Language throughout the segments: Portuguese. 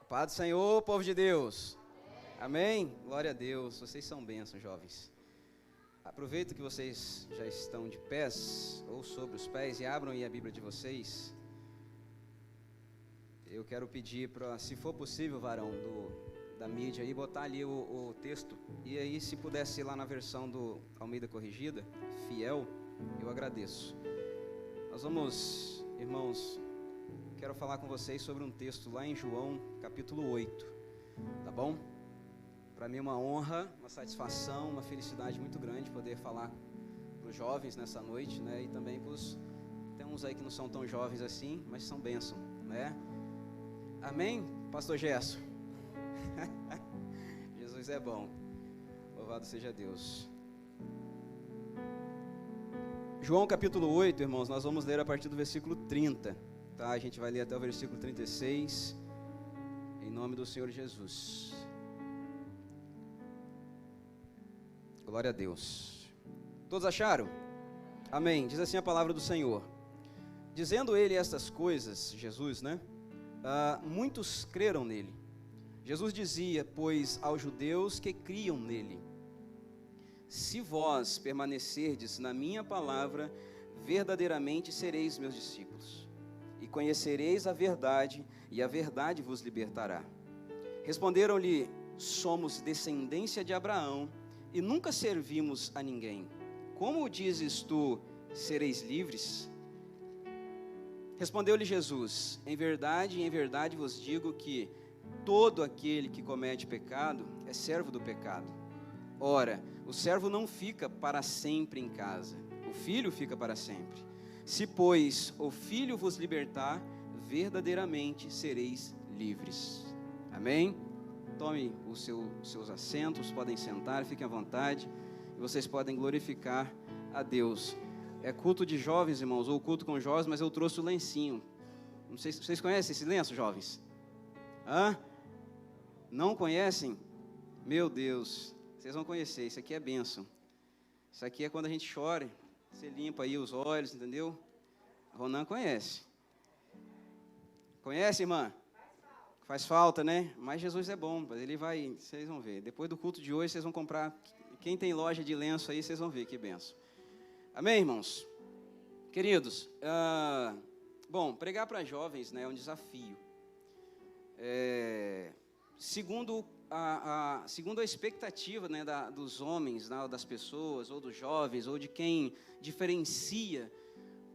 Paz do Senhor, povo de Deus. Amém? Glória a Deus. Vocês são bênçãos, jovens. Aproveito que vocês já estão de pés ou sobre os pés e abram aí a Bíblia de vocês. Eu quero pedir para, se for possível, varão da mídia aí, botar ali o texto. E aí, se pudesse ir lá na versão do Almeida Corrigida, fiel, eu agradeço. Nós vamos, irmãos, quero falar com vocês sobre um texto lá em João, capítulo 8, tá bom? Para mim é uma honra, uma satisfação, uma felicidade muito grande poder falar para os jovens nessa noite, né? E também para os... Tem uns aí que não são tão jovens assim, mas são bênção, né? Amém, pastor Gerson? Jesus é bom, louvado seja Deus. João capítulo 8, irmãos, nós vamos ler a partir do versículo 30, tá? A gente vai ler até o versículo 36, em nome do Senhor Jesus. Glória a Deus. Todos acharam? Amém. Diz assim a palavra do Senhor. Dizendo ele estas coisas, Jesus, né? Muitos creram nele. Jesus dizia, pois, aos judeus que criam nele: se vós permanecerdes na minha palavra, verdadeiramente sereis meus discípulos, e conhecereis a verdade, e a verdade vos libertará. Responderam-lhe: somos descendência de Abraão, e nunca servimos a ninguém. Como dizes tu, sereis livres? Respondeu-lhe Jesus: em verdade vos digo que todo aquele que comete pecado é servo do pecado. Ora, o servo não fica para sempre em casa, o filho fica para sempre. Se, pois, o filho vos libertar, verdadeiramente sereis livres. Amém? Tome os seus assentos, podem sentar, fiquem à vontade, e vocês podem glorificar a Deus. É culto de jovens, irmãos, ou culto com jovens, mas eu trouxe o lencinho. Não sei se vocês conhecem esse lenço, jovens? Não conhecem? Meu Deus, vocês vão conhecer, isso aqui é bênção. Isso aqui é quando a gente chora, você limpa aí os olhos, entendeu? Ronan conhece. Conhece, irmã? Faz falta, né? Mas Jesus é bom, ele vai, vocês vão ver. Depois do culto de hoje, vocês vão comprar. Quem tem loja de lenço aí, vocês vão ver que bênção. Amém, irmãos? Queridos, bom, pregar para jovens, né, é um desafio. Segundo a expectativa, né, dos homens, né, das pessoas, ou dos jovens, ou de quem diferencia,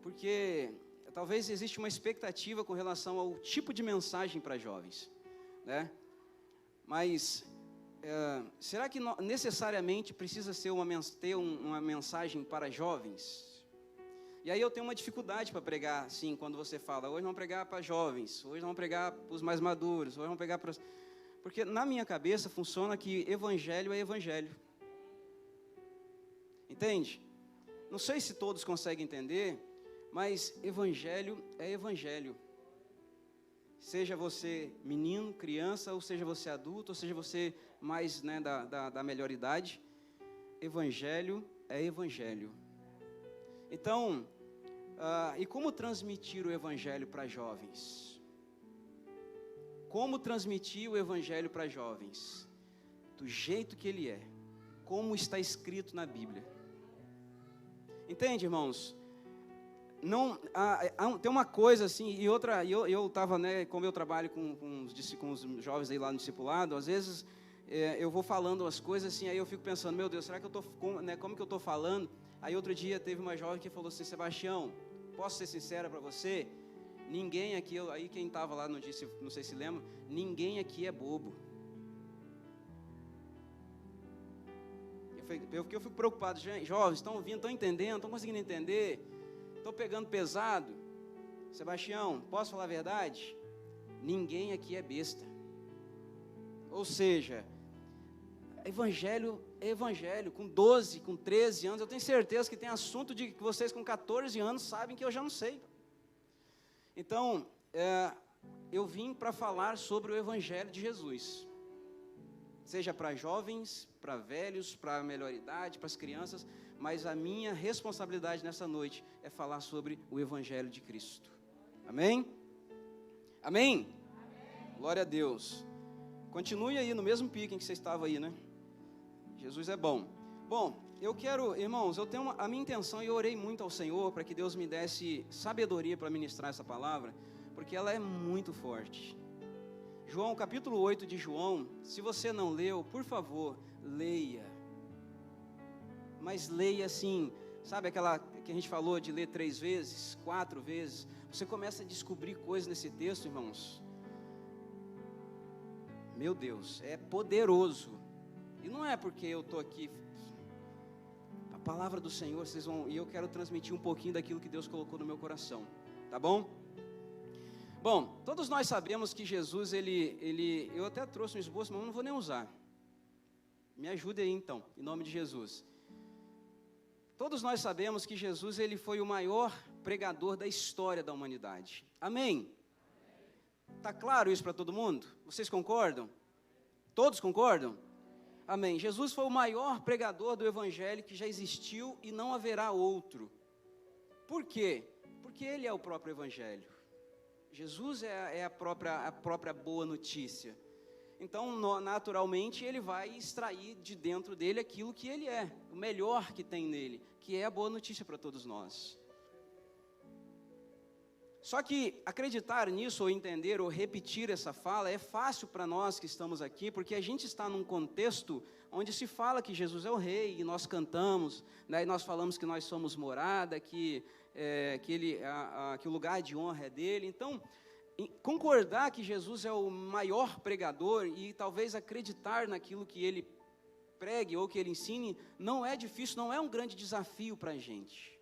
porque talvez exista uma expectativa com relação ao tipo de mensagem para jovens, né? Mas será que necessariamente precisa ser ter uma mensagem para jovens? E aí eu tenho uma dificuldade para pregar, sim, quando você fala, hoje vamos pregar para jovens, hoje vamos pregar para os mais maduros, hoje vamos pregar para... Porque na minha cabeça funciona que evangelho é evangelho. Entende? Não sei se todos conseguem entender, mas evangelho é evangelho. Seja você menino, criança, ou seja você adulto, ou seja você mais, né, da melhor idade, evangelho é evangelho. Então, e como transmitir o evangelho para jovens? Como transmitir o evangelho para jovens? Do jeito que ele é, como está escrito na Bíblia. Entende, irmãos? Não, tem uma coisa assim, e outra, eu estava, né, como eu trabalho com os jovens aí lá no discipulado, às vezes eu vou falando as coisas assim, aí eu fico pensando, meu Deus, será que eu estou, né, como que eu estou falando? Aí outro dia teve uma jovem que falou assim: Sebastião, posso ser sincera para você? Ninguém aqui, aí quem estava lá não disse, não sei se lembra, ninguém aqui é bobo. Eu fico preocupado, jovens, estão ouvindo, estão entendendo, estão conseguindo entender? Estou pegando pesado. Sebastião, posso falar a verdade? Ninguém aqui é besta. Ou seja, evangelho é evangelho. Com 12, com 13 anos, eu tenho certeza que tem assunto de que vocês com 14 anos sabem que eu já não sei. Então, eu vim para falar sobre o evangelho de Jesus. Seja para jovens, para velhos, para a melhor idade, para as crianças, mas a minha responsabilidade nessa noite é falar sobre o evangelho de Cristo. Amém? Amém? Amém. Glória a Deus. Continue aí no mesmo pique em que você estava aí, né? Jesus é bom. Bom, eu quero, irmãos, eu tenho a minha intenção, e eu orei muito ao Senhor para que Deus me desse sabedoria para ministrar essa palavra, porque ela é muito forte. João, capítulo 8 de João, se você não leu, por favor, leia. Mas leia assim, sabe aquela que a gente falou de ler 3 vezes, 4 vezes? Você começa a descobrir coisas nesse texto, irmãos. Meu Deus, é poderoso. E não é porque eu estou aqui. A palavra do Senhor, vocês vão, e eu quero transmitir um pouquinho daquilo que Deus colocou no meu coração, tá bom? Bom, todos nós sabemos que Jesus, eu até trouxe um esboço, mas eu não vou nem usar. Me ajude aí então, em nome de Jesus. Todos nós sabemos que Jesus, ele foi o maior pregador da história da humanidade. Amém? Está claro isso para todo mundo? Vocês concordam? Todos concordam? Amém. Jesus foi o maior pregador do Evangelho que já existiu e não haverá outro. Por quê? Porque Ele é o próprio Evangelho. Jesus é a própria boa notícia. Então, naturalmente, Ele vai extrair de dentro dele aquilo que Ele é, o melhor que tem nele, que é a boa notícia para todos nós. Só que acreditar nisso, ou entender, ou repetir essa fala, é fácil para nós que estamos aqui, porque a gente está num contexto onde se fala que Jesus é o Rei, e nós cantamos, né, e nós falamos que nós somos morada, que o lugar de honra é dele. Então, concordar que Jesus é o maior pregador, e talvez acreditar naquilo que ele pregue, ou que ele ensine, não é difícil, não é um grande desafio para a gente.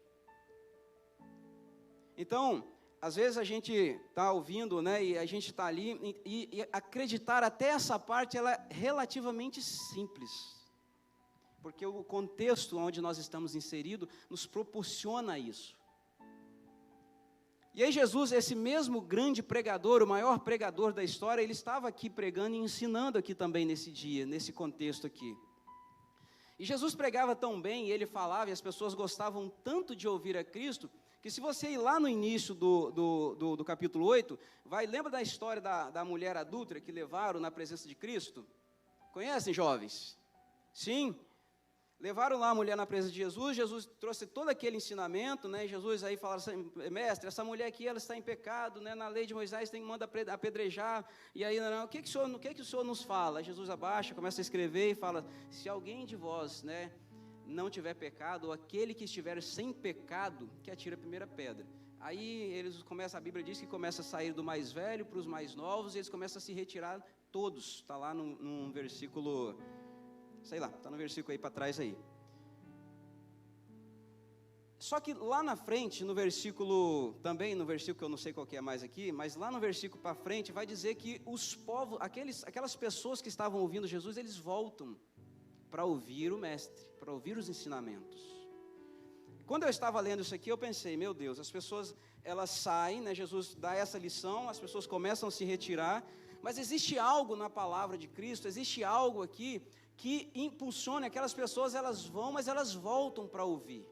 Então, às vezes a gente está ouvindo, né, e a gente está ali, e acreditar até essa parte, ela é relativamente simples, porque o contexto onde nós estamos inseridos nos proporciona isso. E aí Jesus, esse mesmo grande pregador, o maior pregador da história, ele estava aqui pregando e ensinando aqui também nesse dia, nesse contexto aqui. E Jesus pregava tão bem, e ele falava, e as pessoas gostavam tanto de ouvir a Cristo, que se você ir lá no início do capítulo 8, lembra da história da mulher adúltera que levaram na presença de Cristo? Conhecem, jovens? Sim? Levaram lá a mulher na presença de Jesus, Jesus trouxe todo aquele ensinamento, né? Jesus aí falava assim, mestre, essa mulher aqui, ela está em pecado, né? Na lei de Moisés tem que mandar apedrejar, e aí, não, o que o senhor nos fala? Jesus abaixa, começa a escrever e fala, se alguém de vós, né, não tiver pecado, ou aquele que estiver sem pecado, que atira a primeira pedra. Aí a Bíblia diz que começa a sair do mais velho para os mais novos, e eles começam a se retirar todos, está lá num versículo, sei lá, está no versículo aí para trás aí. Só que lá na frente, no versículo que eu não sei qual que é mais aqui, mas lá no versículo para frente, vai dizer que os povos, aquelas pessoas que estavam ouvindo Jesus, eles voltam para ouvir o mestre, para ouvir os ensinamentos. Quando eu estava lendo isso aqui, eu pensei, meu Deus, as pessoas, elas saem, né, Jesus dá essa lição, as pessoas começam a se retirar, mas existe algo na palavra de Cristo, existe algo aqui que impulsiona aquelas pessoas, elas vão, mas elas voltam para ouvir.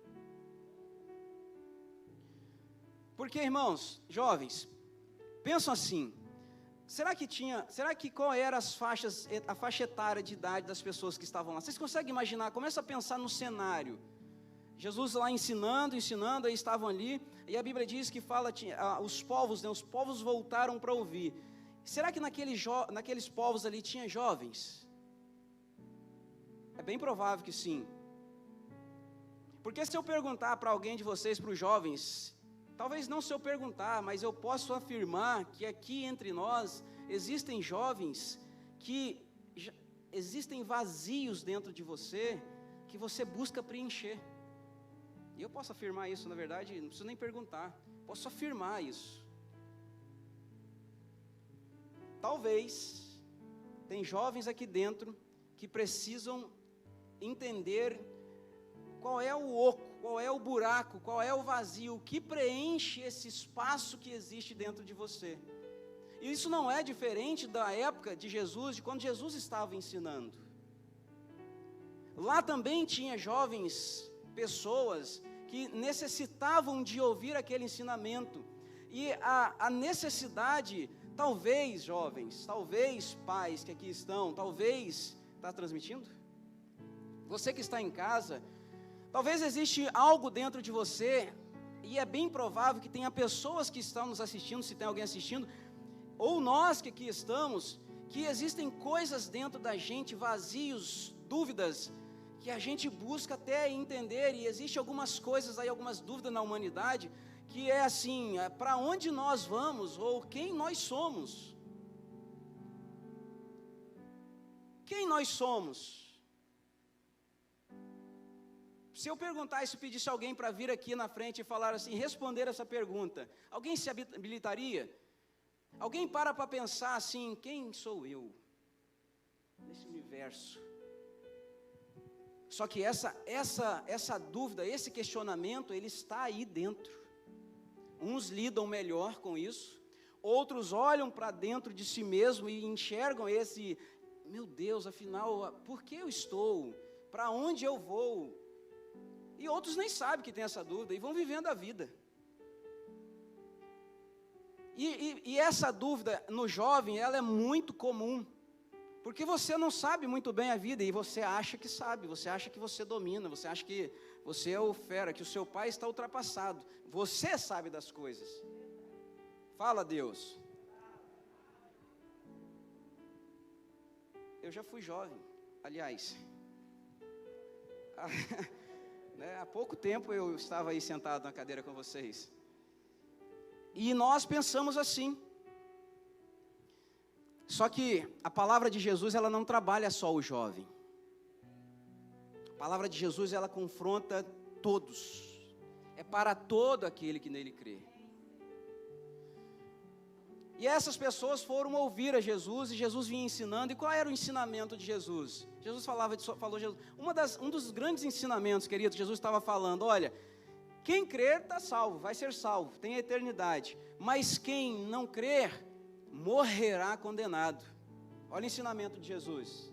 Porque, irmãos, jovens, pensam assim, será que qual era a faixa etária de idade das pessoas que estavam lá? Vocês conseguem imaginar? Começa a pensar no cenário. Jesus lá ensinando, aí estavam ali, e a Bíblia diz que fala, os povos, né, os povos voltaram para ouvir. Será que naqueles povos ali tinha jovens? É bem provável que sim. Porque se eu perguntar para alguém de vocês, para os jovens, talvez não se eu perguntar, mas eu posso afirmar que aqui entre nós existem jovens que existem vazios dentro de você que você busca preencher. E eu posso afirmar isso, na verdade, não preciso nem perguntar, posso afirmar isso. Talvez tem jovens aqui dentro que precisam entender qual é o oco, qual é o buraco, qual é o vazio, o que preenche esse espaço que existe dentro de você. E isso não é diferente da época de Jesus, de quando Jesus estava ensinando. Lá também tinha jovens, pessoas que necessitavam de ouvir aquele ensinamento. E a necessidade Talvez, jovens, talvez, pais que aqui estão, talvez, está transmitindo? Você que está em casa, talvez existe algo dentro de você, e é bem provável que tenha pessoas que estão nos assistindo, se tem alguém assistindo, ou nós que aqui estamos, que existem coisas dentro da gente, vazios, dúvidas, que a gente busca até entender, e existe algumas coisas aí, algumas dúvidas na humanidade, que é assim, para onde nós vamos, ou quem nós somos. Quem nós somos? Se eu perguntar isso, pedisse alguém para vir aqui na frente e falar assim, responder essa pergunta, alguém se habilitaria? Alguém para pensar assim, quem sou eu nesse universo? Só que essa dúvida, esse questionamento, ele está aí dentro. Uns lidam melhor com isso, outros olham para dentro de si mesmo e enxergam esse, meu Deus, afinal, por que eu estou? Para onde eu vou? E outros nem sabem que tem essa dúvida e vão vivendo a vida. E essa dúvida no jovem, ela é muito comum, porque você não sabe muito bem a vida e você acha que sabe, você acha que você domina, você acha que você é o fera, que o seu pai está ultrapassado. Você sabe das coisas. Fala, Deus. Eu já fui jovem, aliás. Há pouco tempo eu estava aí sentado na cadeira com vocês. E nós pensamos assim. Só que a palavra de Jesus, ela não trabalha só o jovem. A palavra de Jesus, ela confronta todos. É para todo aquele que nele crê. E essas pessoas foram ouvir a Jesus, e Jesus vinha ensinando. E qual era o ensinamento de Jesus? Jesus falou Jesus. Um dos grandes ensinamentos, querido, Jesus estava falando, olha, quem crer está salvo, vai ser salvo, tem a eternidade. Mas quem não crer, morrerá condenado. Olha o ensinamento de Jesus.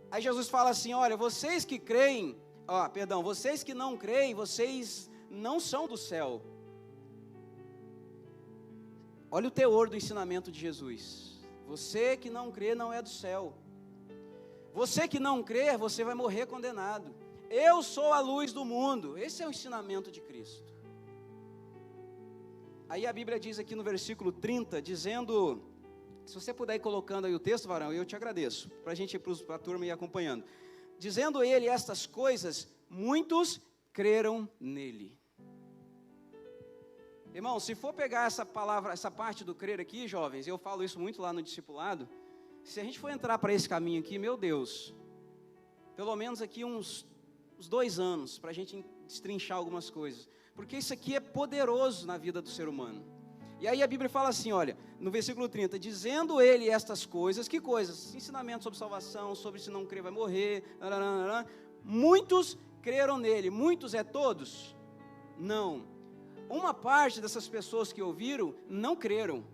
Aí Jesus fala assim, olha, vocês que creem, vocês que não creem, vocês não são do céu. Olha o teor do ensinamento de Jesus. Você que não crê não é do céu. Você que não crer, você vai morrer condenado. Eu sou a luz do mundo. Esse é o ensinamento de Cristo. Aí a Bíblia diz aqui no versículo 30, dizendo, se você puder ir colocando aí o texto, varão, eu te agradeço, para a gente ir para a turma ir acompanhando. Dizendo ele estas coisas, muitos creram nele. Irmão, se for pegar essa palavra, essa parte do crer aqui, jovens, eu falo isso muito lá no discipulado, se a gente for entrar para esse caminho aqui, meu Deus, pelo menos aqui uns 2 anos, para a gente destrinchar algumas coisas, porque isso aqui é poderoso na vida do ser humano. E aí a Bíblia fala assim, olha, no versículo 30, dizendo ele estas coisas, que coisas? Ensinamento sobre salvação, sobre se não crer vai morrer, muitos creram nele, muitos é todos? Não. Uma parte dessas pessoas que ouviram não creram,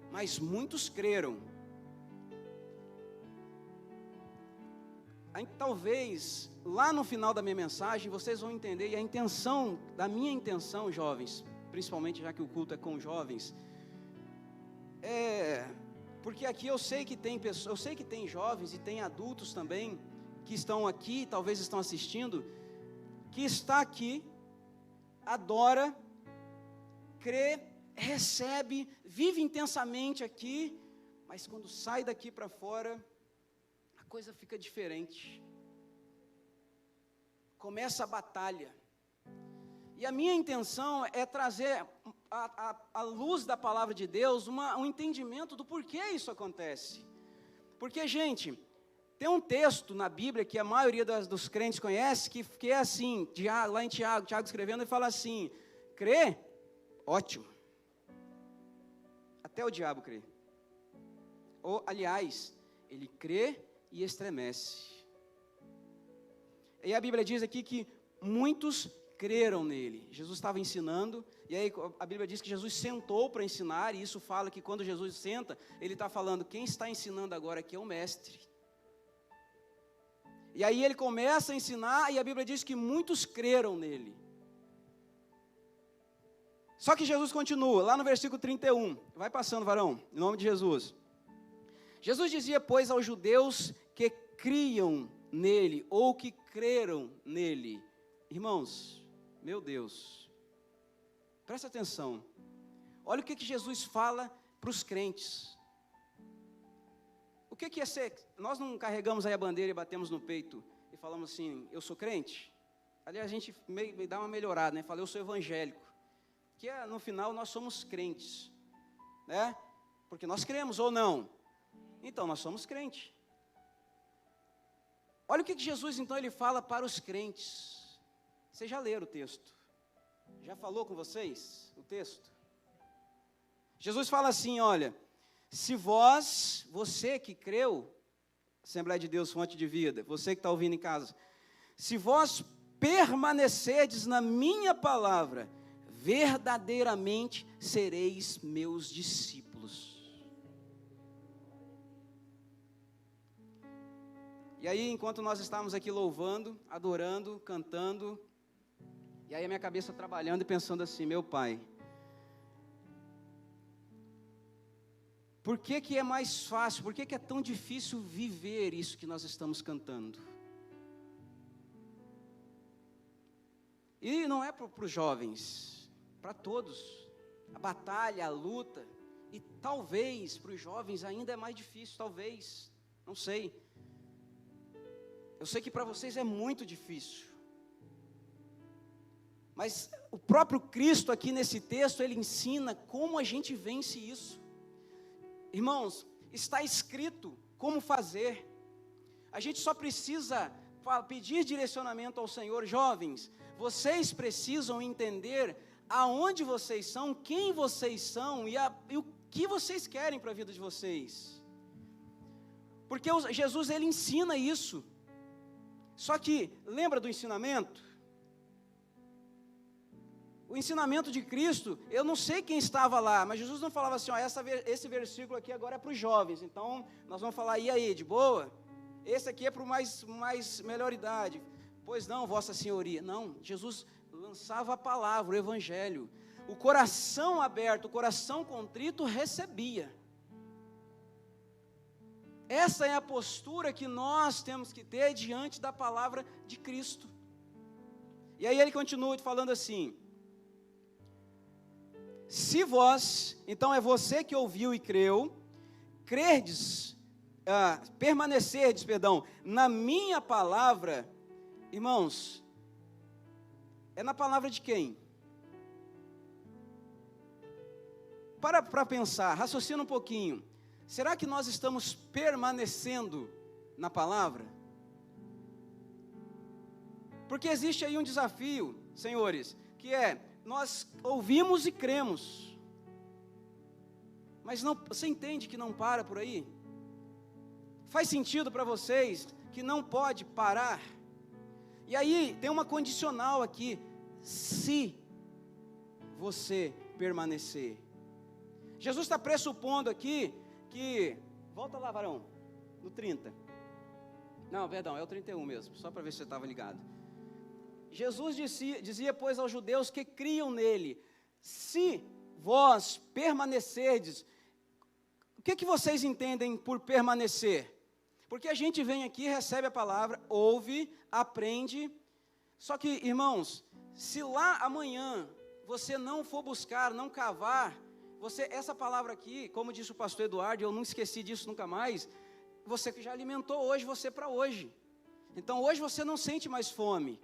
mas muitos creram. Aí, talvez, lá no final da minha mensagem, vocês vão entender, e a minha intenção, jovens, principalmente já que o culto é com jovens, porque aqui eu sei que tem pessoas, eu sei que tem jovens e tem adultos também, que estão aqui, talvez estão assistindo, que está aqui, adora, crê, recebe, vive intensamente aqui, mas quando sai daqui para fora, a coisa fica diferente. Começa a batalha. E a minha intenção é trazer à luz da palavra de Deus um entendimento do porquê isso acontece. Porque, gente, tem um texto na Bíblia que a maioria dos crentes conhece, que é assim, lá em Tiago escrevendo, ele fala assim, crê? Ótimo. Até o diabo crê. Aliás, ele crê e estremece. E a Bíblia diz aqui que muitos creram nele. Jesus estava ensinando, e aí a Bíblia diz que Jesus sentou para ensinar, e isso fala que quando Jesus senta, ele está falando, quem está ensinando agora aqui é o mestre. E aí ele começa a ensinar, e a Bíblia diz que muitos creram nele. Só que Jesus continua, lá no versículo 31. Vai passando, varão, em nome de Jesus. Jesus dizia, pois, aos judeus que criam nele, ou que creram nele. Irmãos, meu Deus, presta atenção. Olha o que Jesus fala para os crentes. O que é ser? Nós não carregamos aí a bandeira e batemos no peito e falamos assim, eu sou crente? Ali a gente meio dá uma melhorada, né? Fala, eu sou evangélico. Que no final nós somos crentes, né? Porque nós cremos ou não. Então nós somos crentes. Olha o que Jesus então ele fala para os crentes. Vocês já leram o texto? Já falou com vocês o texto? Jesus fala assim, olha, se você que creu, Assembleia de Deus, fonte de vida, você que está ouvindo em casa, se vós permanecerdes na minha palavra, verdadeiramente sereis meus discípulos. E aí, enquanto nós estávamos aqui louvando, adorando, cantando, e aí a minha cabeça trabalhando e pensando assim, meu Pai, por que é mais fácil, por que é tão difícil viver isso que nós estamos cantando? E não é para os jovens, para todos. A batalha, a luta, e talvez para os jovens ainda é mais difícil, talvez, não sei. Eu sei que para vocês é muito difícil. Mas o próprio Cristo aqui nesse texto, ele ensina como a gente vence isso. Irmãos, está escrito como fazer. A gente só precisa pedir direcionamento ao Senhor. Jovens, vocês precisam entender aonde vocês são, quem vocês são e o que vocês querem para a vida de vocês. Porque Jesus, ele ensina isso. Só que, lembra do ensinamento? O ensinamento de Cristo, eu não sei quem estava lá, mas Jesus não falava assim, ó, esse versículo aqui agora é para os jovens, então nós vamos falar, e aí, de boa? Esse aqui é para o mais melhor idade. Pois não, vossa senhoria. Não, Jesus lançava a palavra, o evangelho. O coração aberto, o coração contrito recebia. Essa é a postura que nós temos que ter diante da palavra de Cristo. E aí ele continua falando assim, se vós, então é você que ouviu e creu, permanecerdes, na minha palavra, irmãos, é na palavra de quem? Para pensar, raciocina um pouquinho, será que nós estamos permanecendo na palavra? Porque existe aí um desafio, senhores, que é, nós ouvimos e cremos, mas não, você entende que não para por aí? Faz sentido para vocês que não pode parar? E aí tem uma condicional aqui, se você permanecer. Jesus está pressupondo aqui que, volta lá, varão, no 30, não, perdão, é o 31 mesmo, só para ver se você estava ligado. Jesus dizia, pois, aos judeus que criam nele, se vós permanecerdes, o que vocês entendem por permanecer? Porque a gente vem aqui, recebe a palavra, ouve, aprende, só que, irmãos, se lá amanhã você não for buscar, não cavar, essa palavra aqui, como disse o pastor Eduardo, eu não esqueci disso nunca mais, você que já alimentou hoje, você para hoje. Então hoje você não sente mais fome.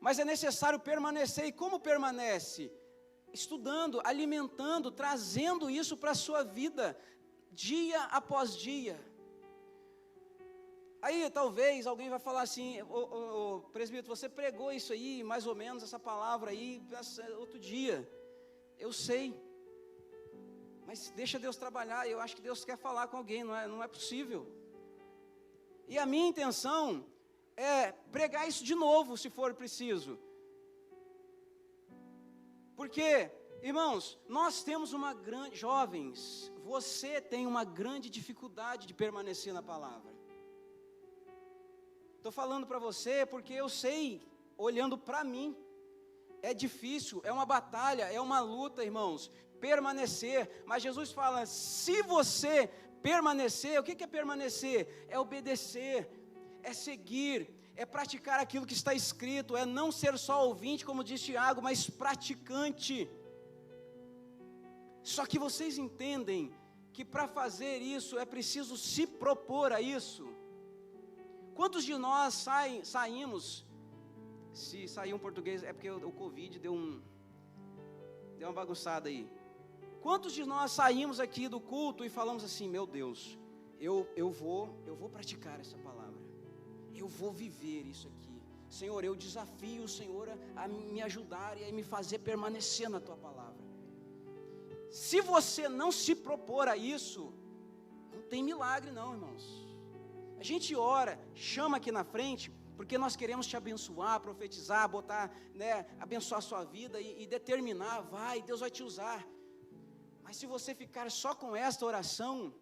Mas é necessário permanecer, e como permanece? Estudando, alimentando, trazendo isso para a sua vida, dia após dia. Aí talvez alguém vai falar assim, presbítero, você pregou isso aí, mais ou menos, essa palavra aí, outro dia. Eu sei, mas deixa Deus trabalhar, eu acho que Deus quer falar com alguém, não é possível. E a minha intenção é pregar isso de novo, se for preciso. Porque, irmãos, nós temos jovens, você tem uma grande dificuldade de permanecer na palavra. Estou falando para você porque eu sei, olhando para mim, é difícil, é uma batalha, é uma luta, irmãos, permanecer. Mas Jesus fala, se você permanecer, o que é permanecer? É obedecer, é seguir, é praticar aquilo que está escrito, é não ser só ouvinte, como diz Tiago, mas praticante. Só que vocês entendem que para fazer isso é preciso se propor a isso. Quantos de nós saímos, se saiu um português, é porque o Covid deu uma bagunçada aí. Quantos de nós saímos aqui do culto e falamos assim, meu Deus, eu vou praticar essa palavra, eu vou viver isso aqui. Senhor, eu desafio o Senhor a me ajudar e a me fazer permanecer na Tua palavra. Se você não se propor a isso, não tem milagre não, irmãos. A gente ora, chama aqui na frente, porque nós queremos te abençoar, profetizar, botar, abençoar a sua vida e determinar, Deus vai te usar. Mas se você ficar só com esta oração,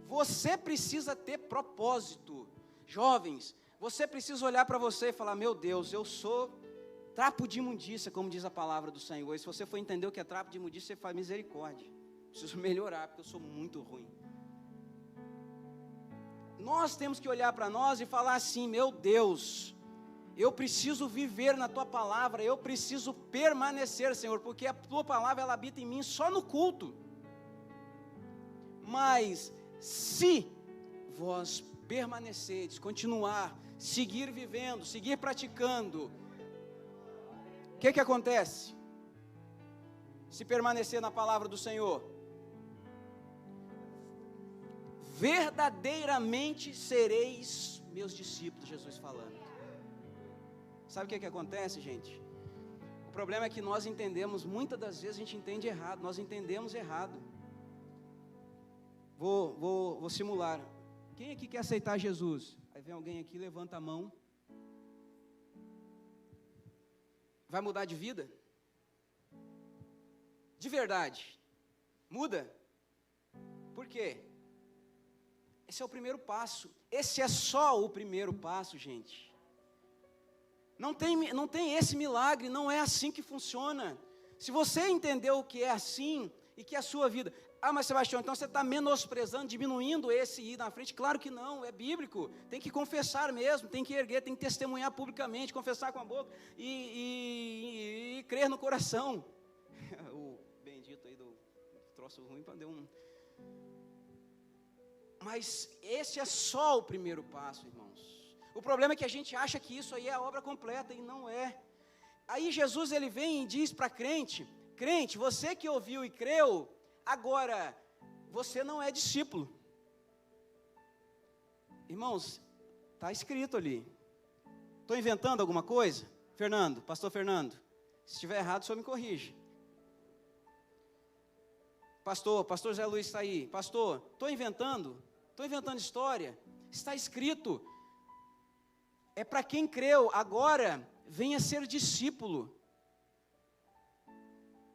você precisa ter propósito. Jovens, você precisa olhar para você e falar, meu Deus, eu sou trapo de imundícia, como diz a palavra do Senhor. E se você for entender o que é trapo de imundícia, você faz misericórdia. Preciso melhorar, porque eu sou muito ruim. Nós temos que olhar para nós e falar assim, meu Deus, eu preciso viver na Tua palavra, eu preciso permanecer, Senhor, porque a Tua palavra, ela habita em mim só no culto. Mas, se vós permanecerdes, continuar, seguir vivendo, seguir praticando, o que acontece? Se permanecer na palavra do Senhor, verdadeiramente sereis meus discípulos, Jesus falando. Sabe o que acontece, gente? O problema é que nós entendemos, muitas das vezes a gente entende errado, nós entendemos errado. Vou simular. Quem aqui quer aceitar Jesus? Aí vem alguém aqui, levanta a mão. Vai mudar de vida? De verdade. Muda? Por quê? Esse é o primeiro passo. Esse é só o primeiro passo, gente. Não tem esse milagre, não é assim que funciona. Se você entendeu o que é assim, e que é a sua vida... Ah, mas Sebastião, então você está menosprezando, diminuindo esse ir na frente? Claro que não, é bíblico. Tem que confessar mesmo, tem que erguer, tem que testemunhar publicamente, confessar com a boca e crer no coração. O bendito aí do troço ruim para deu um... Mas esse é só o primeiro passo, irmãos. O problema é que a gente acha que isso aí é a obra completa, e não é. Aí Jesus, ele vem e diz para crente, você que ouviu e creu, agora, você não é discípulo. Irmãos, está escrito ali. Estou inventando alguma coisa? Pastor Fernando, se estiver errado, o senhor me corrige. Pastor Zé Luiz está aí. Pastor, estou inventando história. Está escrito. É para quem creu, agora, venha ser discípulo.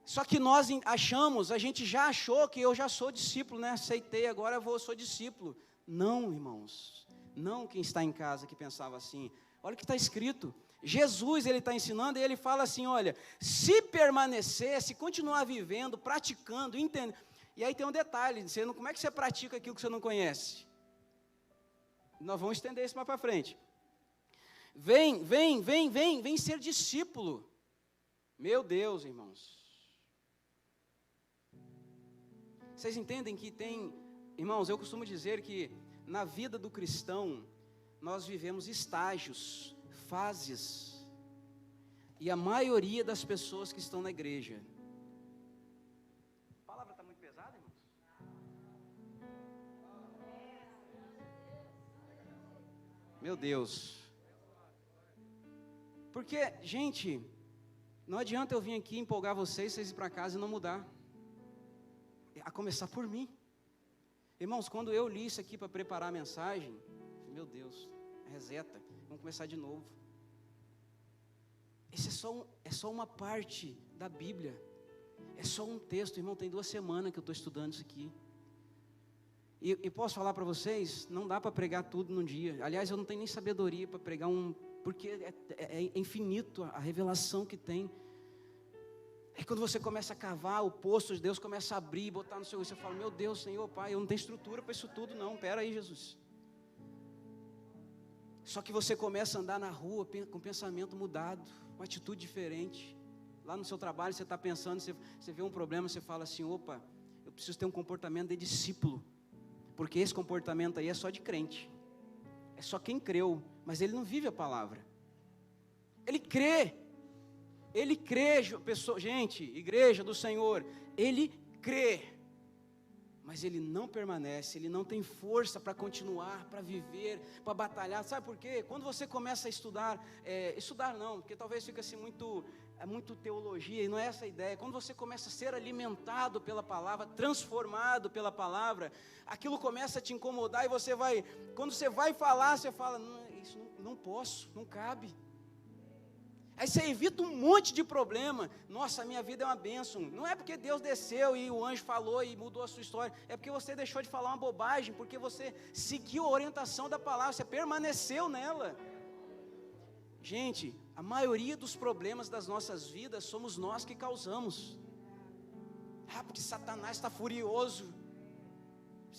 Só que nós achamos, a gente já achou que eu já sou discípulo, aceitei, agora sou discípulo. Não, irmãos, não quem está em casa que pensava assim. Olha o que está escrito. Jesus, ele está ensinando e ele fala assim, olha, se permanecer, se continuar vivendo, praticando, entendendo. E aí tem um detalhe, como é que você pratica aquilo que você não conhece? Nós vamos estender isso mais para frente. Vem ser discípulo. Meu Deus, irmãos. Vocês entendem que irmãos, eu costumo dizer que na vida do cristão, nós vivemos estágios, fases, e a maioria das pessoas que estão na igreja. A palavra está muito pesada, irmãos? Meu Deus. Porque, gente, não adianta eu vir aqui empolgar vocês ir para casa e não mudar. A começar por mim. Irmãos, quando eu li isso aqui para preparar a mensagem, meu Deus, reseta, vamos começar de novo. Esse é só uma parte da Bíblia. É só um texto, irmão, tem 2 semanas que eu estou estudando isso aqui. E posso falar para vocês, não dá para pregar tudo num dia. Aliás, eu não tenho nem sabedoria para pregar um porque é infinito a revelação que tem. Aí quando você começa a cavar, o poço de Deus começa a abrir, botar no seu... Você fala, meu Deus, Senhor, Pai, eu não tenho estrutura para isso tudo não, pera aí, Jesus. Só que você começa a andar na rua com pensamento mudado, uma atitude diferente. Lá no seu trabalho você está pensando, você vê um problema, você fala assim, opa, eu preciso ter um comportamento de discípulo, porque esse comportamento aí é só de crente, é só quem creu, mas ele não vive a palavra. Ele crê, pessoa, gente, igreja do Senhor, ele crê, mas ele não permanece, ele não tem força para continuar, para viver, para batalhar. Sabe por quê? Quando você começa a estudar não, porque talvez fique assim muito teologia, e não é essa a ideia. Quando você começa a ser alimentado pela palavra, transformado pela palavra, aquilo começa a te incomodar, e quando você vai falar, você fala, isso não posso, não cabe. Aí você evita um monte de problema. Nossa, a minha vida é uma bênção. Não é porque Deus desceu e o anjo falou e mudou a sua história. É porque você deixou de falar uma bobagem, porque você seguiu a orientação da palavra, você permaneceu nela. Gente, a maioria dos problemas das nossas vidas somos nós que causamos. Porque Satanás está furioso.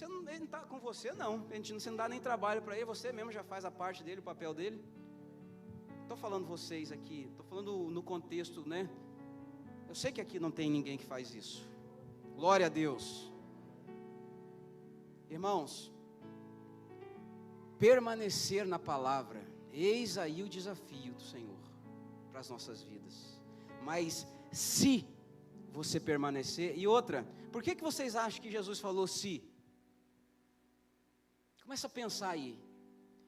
Ele não está com você não. Você não dá nem trabalho para ele, você mesmo já faz a parte dele, o papel dele. Estou falando vocês aqui, estou falando no contexto, né? Eu sei que aqui não tem ninguém que faz isso. Glória a Deus. Irmãos, permanecer na palavra, eis aí o desafio do Senhor para as nossas vidas. Mas se você permanecer, e outra, por que vocês acham que Jesus falou se? Começa a pensar aí.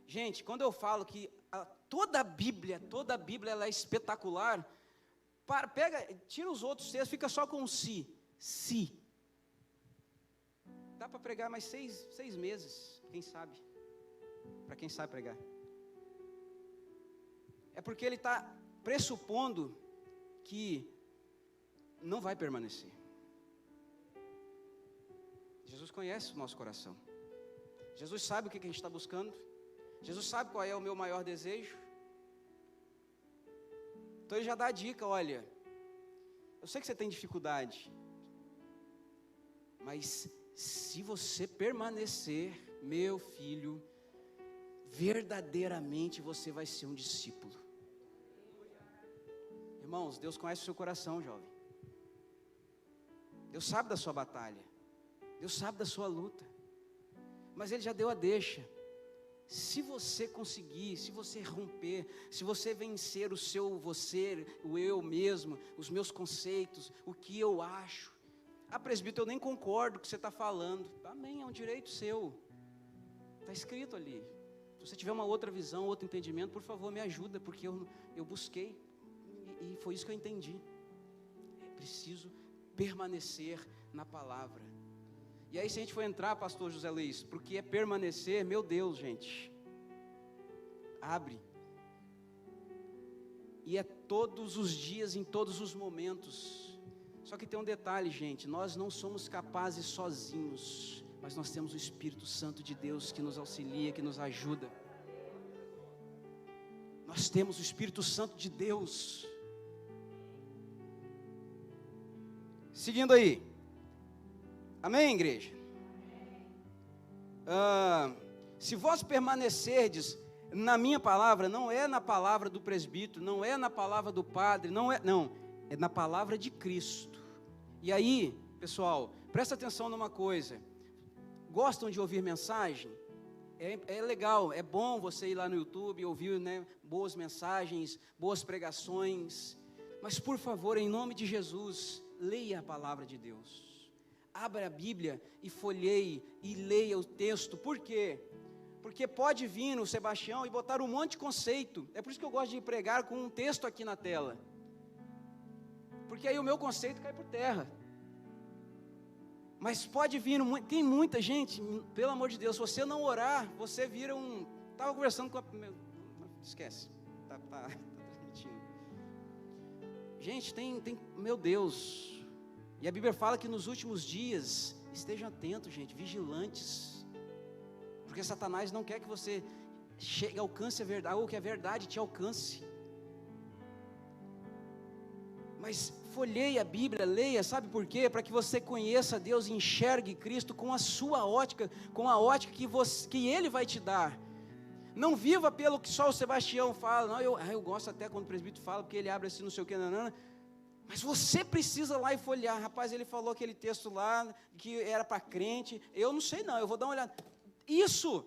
Gente, quando eu falo que toda a Bíblia ela é espetacular, tira os outros textos, fica só com se. Dá para pregar mais 6 meses, quem sabe? Para quem sabe pregar. É porque ele está pressupondo que não vai permanecer. Jesus conhece o nosso coração. Jesus sabe o que a gente está buscando. Jesus sabe qual é o meu maior desejo. Então ele já dá a dica, olha, eu sei que você tem dificuldade, mas se você permanecer, meu filho, verdadeiramente você vai ser um discípulo. Irmãos, Deus conhece o seu coração, jovem. Deus sabe da sua batalha, Deus sabe da sua luta, mas Ele já deu a deixa. Se você conseguir, se você romper, se você vencer o seu você, o eu mesmo, os meus conceitos, o que eu acho. Presbítero, eu nem concordo com o que você está falando. Amém, é um direito seu. Está escrito ali. Se você tiver uma outra visão, outro entendimento, por favor, me ajuda, porque eu busquei e foi isso que eu entendi. É preciso permanecer na palavra. E aí se a gente for entrar, pastor José Luiz, porque é permanecer, meu Deus, gente, abre, e é todos os dias, em todos os momentos. Só que tem um detalhe, gente, nós não somos capazes sozinhos, mas nós temos o Espírito Santo de Deus que nos auxilia, que nos ajuda. Nós temos o Espírito Santo de Deus. Seguindo aí. Amém, igreja? Se vós permanecerdes na minha palavra, não é na palavra do presbítero, não é na palavra do padre, é na palavra de Cristo. E aí, pessoal, presta atenção numa coisa. Gostam de ouvir mensagem? É legal, é bom você ir lá no YouTube e ouvir, né, boas mensagens, boas pregações. Mas por favor, em nome de Jesus, leia a palavra de Deus. Abra a Bíblia e folheie e leia o texto. Por quê? Porque pode vir o Sebastião e botar um monte de conceito. É por isso que eu gosto de pregar com um texto aqui na tela. Porque aí o meu conceito cai por terra. Mas pode vir, tem muita gente, pelo amor de Deus, se você não orar, você vira um... Estava conversando com a... Esquece, tá transmitindo. Gente, tem, meu Deus... E a Bíblia fala que nos últimos dias, estejam atentos, gente, vigilantes. Porque Satanás não quer que você alcance a verdade, ou que a verdade te alcance. Mas folheie a Bíblia, leia, sabe por quê? Para que você conheça Deus e enxergue Cristo com a sua ótica, com a ótica que Ele vai te dar. Não viva pelo que só o Sebastião fala. Não, eu gosto até quando o presbítero fala, porque ele abre assim, não sei o que, nanana. Mas você precisa lá e folhear. Rapaz, ele falou aquele texto lá, que era para crente. Eu não sei não, eu vou dar uma olhada. Isso,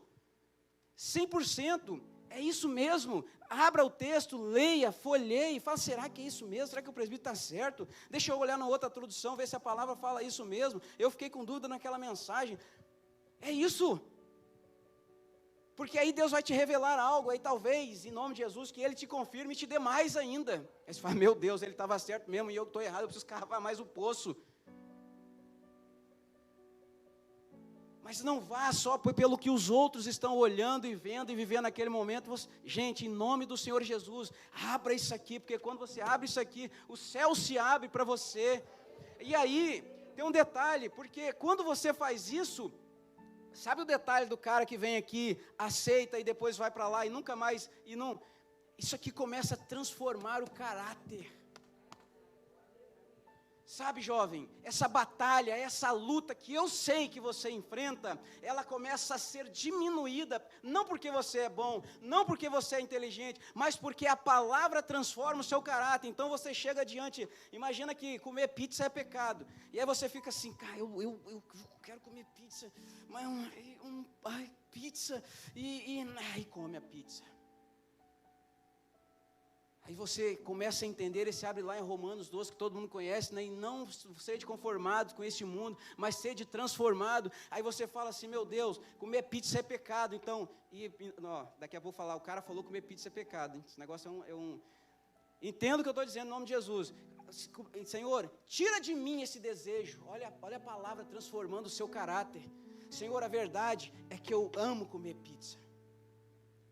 100%, é isso mesmo. Abra o texto, leia, folheie, fala, será que é isso mesmo? Será que o presbítero está certo? Deixa eu olhar na outra tradução, ver se a palavra fala isso mesmo. Eu fiquei com dúvida naquela mensagem. É isso. Porque aí Deus vai te revelar algo, aí talvez, em nome de Jesus, que Ele te confirme e te dê mais ainda. Aí você fala, meu Deus, Ele estava certo mesmo e eu estou errado, eu preciso cavar mais o poço. Mas não vá só pelo que os outros estão olhando e vendo e vivendo naquele momento. Gente, em nome do Senhor Jesus, abra isso aqui, porque quando você abre isso aqui, o céu se abre para você. E aí, tem um detalhe, porque quando você faz isso, sabe o detalhe do cara que vem aqui, aceita e depois vai para lá e nunca mais, isso aqui começa a transformar o caráter. Sabe, jovem, essa batalha, essa luta que eu sei que você enfrenta, ela começa a ser diminuída, não porque você é bom, não porque você é inteligente, mas porque a palavra transforma o seu caráter. Então você chega adiante, imagina que comer pizza é pecado, e aí você fica assim, cara, eu quero comer pizza, mas pizza, e come a pizza. Aí você começa a entender, e se abre lá em Romanos 12, que todo mundo conhece, né? E não sede conformado com esse mundo, mas sede transformado. Aí você fala assim, meu Deus, comer pizza é pecado. Então, daqui a pouco falar, o cara falou que comer pizza é pecado. Hein? Esse negócio Entendo o que eu estou dizendo em nome de Jesus. Senhor, tira de mim esse desejo. Olha a palavra transformando o seu caráter. Senhor, a verdade é que eu amo comer pizza.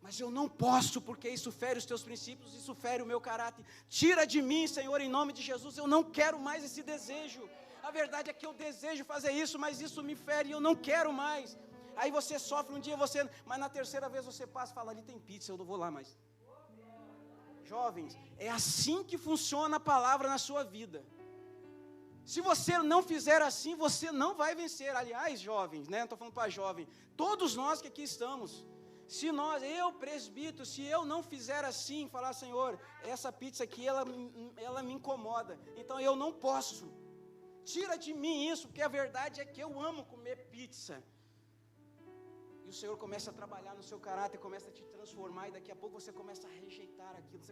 Mas eu não posso, porque isso fere os teus princípios, isso fere o meu caráter. Tira de mim, Senhor, em nome de Jesus, eu não quero mais esse desejo. A verdade é que eu desejo fazer isso, mas isso me fere e eu não quero mais. Aí você sofre um dia, mas na terceira vez você passa e fala, ali tem pizza, eu não vou lá mais. Jovens, é assim que funciona a palavra na sua vida. Se você não fizer assim, você não vai vencer. Aliás, jovens, né? Não estou falando para jovem, todos nós que aqui estamos. Se eu, presbítero, se eu não fizer assim, falar, Senhor, essa pizza aqui, ela me incomoda, então eu não posso, tira de mim isso, porque a verdade é que eu amo comer pizza. E o Senhor começa a trabalhar no seu caráter, começa a te transformar, e daqui a pouco você começa a rejeitar aquilo,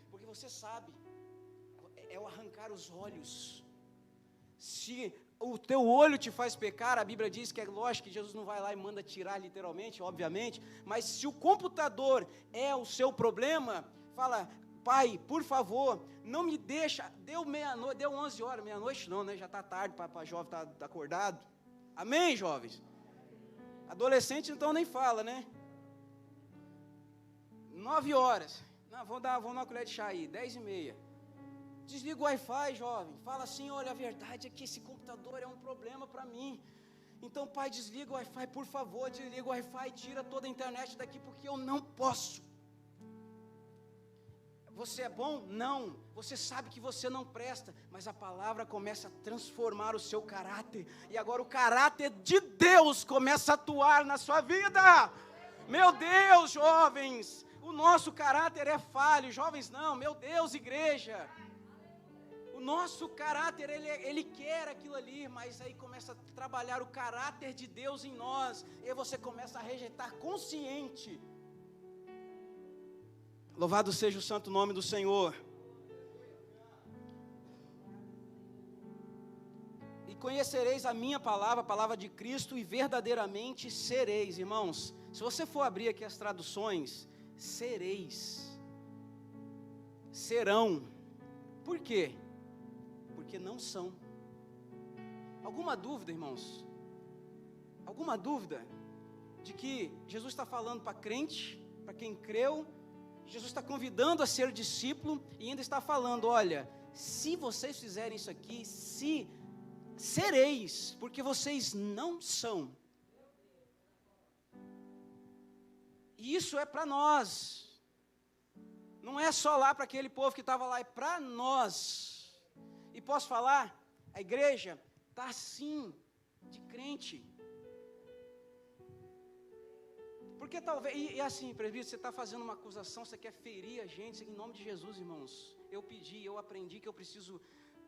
porque você sabe, é o arrancar os olhos. Se o teu olho te faz pecar, a Bíblia diz que é lógico que Jesus não vai lá e manda tirar literalmente, obviamente, mas se o computador é o seu problema, fala, Pai, por favor, não me deixa, deu meia-noite, deu 11 horas, meia-noite não, né, já está tarde para jovem estar acordado, amém, jovens? Adolescente então nem fala, né? 9 horas, não, vamos dar uma colher de chá aí, 10h30, desliga o Wi-Fi, jovem, fala assim, olha, a verdade é que esse computador é um problema para mim, então pai, desliga o Wi-Fi, por favor, desliga o Wi-Fi, tira toda a internet daqui, porque eu não posso. Você é bom? Não, você sabe que você não presta, mas a palavra começa a transformar o seu caráter, e agora o caráter de Deus começa a atuar na sua vida. Meu Deus, jovens, o nosso caráter é falho, jovens não, meu Deus, igreja, o nosso caráter, ele quer aquilo ali, mas aí começa a trabalhar o caráter de Deus em nós, e você começa a rejeitar consciente. Louvado seja o santo nome do Senhor. E conhecereis a minha palavra, a palavra de Cristo, e verdadeiramente sereis. Irmãos, se você for abrir aqui as traduções, sereis, serão. Por quê? Porque não são. Alguma dúvida, irmãos? Alguma dúvida de que Jesus está falando para crente, para quem creu? Jesus está convidando a ser discípulo e ainda está falando, olha, se vocês fizerem isso aqui, se sereis, porque vocês não são. E isso é para nós. Não é só lá para aquele povo que estava lá, é para nós. E posso falar, a igreja está assim, de crente. Porque talvez, e assim, presbítero, você está fazendo uma acusação, você quer ferir a gente, em nome de Jesus, irmãos. Eu aprendi que eu preciso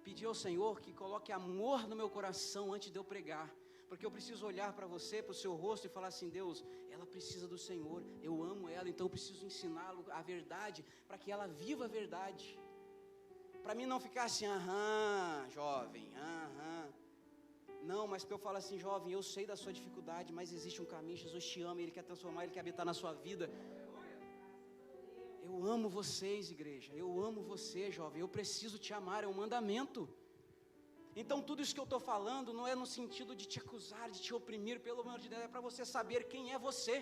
pedir ao Senhor que coloque amor no meu coração antes de eu pregar. Porque eu preciso olhar para você, para o seu rosto e falar assim, Deus, ela precisa do Senhor, eu amo ela, então eu preciso ensiná-lo a verdade, para que ela viva a verdade. Para mim não ficar assim, jovem, Não, mas para eu falar assim, jovem, eu sei da sua dificuldade, mas existe um caminho, Jesus te ama, Ele quer transformar, Ele quer habitar na sua vida. Eu amo vocês, igreja, eu amo você, jovem, eu preciso te amar, é um mandamento. Então tudo isso que eu estou falando não é no sentido de te acusar, de te oprimir, pelo amor de Deus, é para você saber quem é você.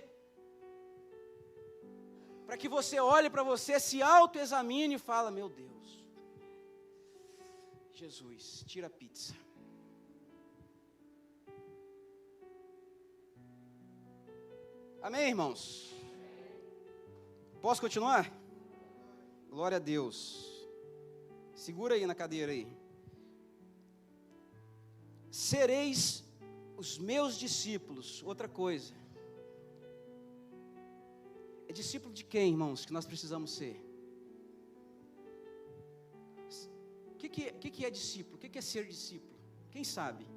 Para que você olhe para você, se autoexamine e fala, meu Deus, Jesus, tira a pizza. Amém, irmãos? Posso continuar? Glória a Deus. Segura aí na cadeira aí. Sereis os meus discípulos. Outra coisa. É discípulo de quem, irmãos, que nós precisamos ser? O que é discípulo? O que é ser discípulo? Quem sabe?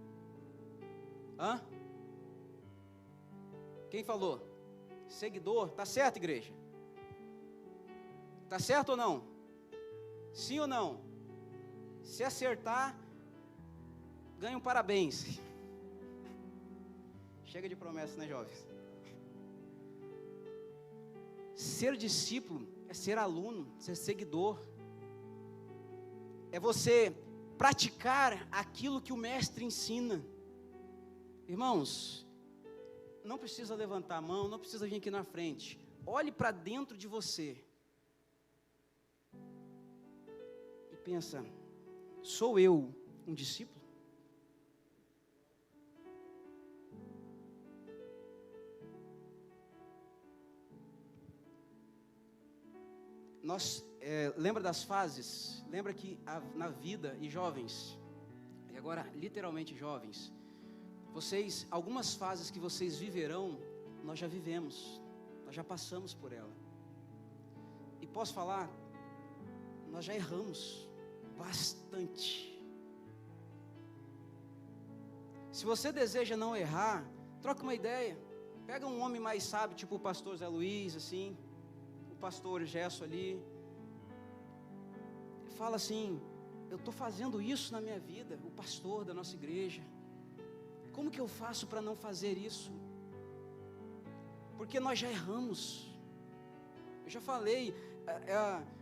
Quem falou? Seguidor, tá certo, igreja? Tá certo ou não? Sim ou não? Se acertar, ganha um parabéns. Chega de promessa, né, jovens? Ser discípulo é ser aluno, ser seguidor. É você praticar aquilo que o mestre ensina. Irmãos, não precisa levantar a mão, não precisa vir aqui na frente. Olhe para dentro de você. E pensa, sou eu um discípulo? Lembra das fases? Lembra que na vida, e jovens, e agora literalmente jovens, algumas fases que vocês viverão, nós já vivemos, nós já passamos por ela. E posso falar, nós já erramos bastante. Se você deseja não errar, troca uma ideia, pega um homem mais sábio, tipo o pastor Zé Luiz, assim, o pastor Gesso ali, e fala assim, eu estou fazendo isso na minha vida, o pastor da nossa igreja, como que eu faço para não fazer isso? Porque nós já erramos. Eu já falei,